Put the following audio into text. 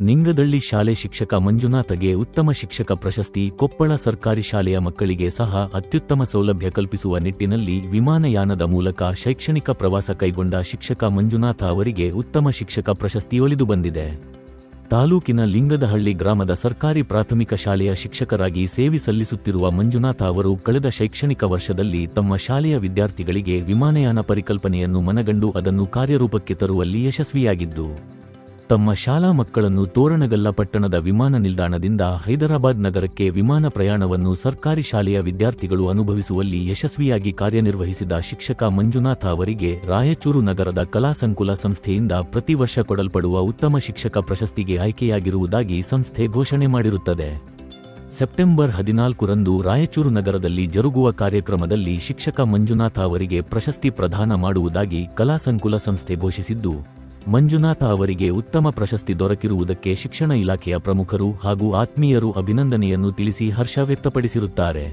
ನಿಂಗದಳ್ಳಿ ಶಾಲೆ ಶಿಕ್ಷಕ ಮಂಜುನಾಥಗೆ ಉತ್ತಮ ಶಿಕ್ಷಕ ಪ್ರಶಸ್ತಿ. ಕೊಪ್ಪಳ ಸರ್ಕಾರಿ ಶಾಲೆಯ ಮಕ್ಕಳಿಗೆ ಸಹ ಅತ್ಯುತ್ತಮ ಸೌಲಭ್ಯ ಕಲ್ಪಿಸುವ ನಿಟ್ಟಿನಲ್ಲಿ ವಿಮಾನಯಾನದ ಮೂಲಕ ಶೈಕ್ಷಣಿಕ ಪ್ರವಾಸ ಕೈಗೊಂಡ ಶಿಕ್ಷಕ ಮಂಜುನಾಥ ಅವರಿಗೆ ಉತ್ತಮ ಶಿಕ್ಷಕ ಪ್ರಶಸ್ತಿ ಒಲಿದು ಬಂದಿದೆ. ತಾಲೂಕಿನ ಲಿಂಗದಹಳ್ಳಿ ಗ್ರಾಮದ ಸರ್ಕಾರಿ ಪ್ರಾಥಮಿಕ ಶಾಲೆಯ ಶಿಕ್ಷಕರಾಗಿ ಸೇವೆ ಸಲ್ಲಿಸುತ್ತಿರುವ ಮಂಜುನಾಥ ಅವರು ಕಳೆದ ಶೈಕ್ಷಣಿಕ ವರ್ಷದಲ್ಲಿ ತಮ್ಮ ಶಾಲೆಯ ವಿದ್ಯಾರ್ಥಿಗಳಿಗೆ ವಿಮಾನಯಾನ ಪರಿಕಲ್ಪನೆಯನ್ನು ಮನಗಂಡು ಅದನ್ನು ಕಾರ್ಯರೂಪಕ್ಕೆ ತರುವಲ್ಲಿ ಯಶಸ್ವಿಯಾಗಿದ್ದು, ತಮ್ಮ ಶಾಲಾ ಮಕ್ಕಳನ್ನು ತೋರಣಗಲ್ಲ ಪಟ್ಟಣದ ವಿಮಾನ ನಿಲ್ದಾಣದಿಂದ ಹೈದರಾಬಾದ್ ನಗರಕ್ಕೆ ವಿಮಾನ ಪ್ರಯಾಣವನ್ನು ಸರ್ಕಾರಿ ಶಾಲೆಯ ವಿದ್ಯಾರ್ಥಿಗಳು ಅನುಭವಿಸುವಲ್ಲಿ ಯಶಸ್ವಿಯಾಗಿ ಕಾರ್ಯನಿರ್ವಹಿಸಿದ ಶಿಕ್ಷಕ ಮಂಜುನಾಥ ಅವರಿಗೆ ರಾಯಚೂರು ನಗರದ ಕಲಾಸಂಕುಲ ಸಂಸ್ಥೆಯಿಂದ ಪ್ರತಿ ವರ್ಷ ಕೊಡಲ್ಪಡುವ ಉತ್ತಮ ಶಿಕ್ಷಕ ಪ್ರಶಸ್ತಿಗೆ ಆಯ್ಕೆಯಾಗಿರುವುದಾಗಿ ಸಂಸ್ಥೆ ಘೋಷಣೆ ಮಾಡಿರುತ್ತದೆ. ಸೆಪ್ಟೆಂಬರ್ 14ರಂದು ರಾಯಚೂರು ನಗರದಲ್ಲಿ ಜರುಗುವ ಕಾರ್ಯಕ್ರಮದಲ್ಲಿ ಶಿಕ್ಷಕ ಮಂಜುನಾಥ ಅವರಿಗೆ ಪ್ರಶಸ್ತಿ ಪ್ರದಾನ ಮಾಡುವುದಾಗಿ ಕಲಾಸಂಕುಲ ಸಂಸ್ಥೆ ಘೋಷಿಸಿದ್ದು, ಮಂಜುನಾಥ ಅವರಿಗೆ ಉತ್ತಮ ಪ್ರಶಸ್ತಿ ದೊರಕಿರುವುದಕ್ಕೆ ಶಿಕ್ಷಣ ಇಲಾಖೆಯ ಪ್ರಮುಖರು ಹಾಗೂ ಆತ್ಮೀಯರು ಅಭಿನಂದನೆಯನ್ನು ತಿಳಿಸಿ ಹರ್ಷ ವ್ಯಕ್ತಪಡಿಸಿರುತ್ತಾರೆ.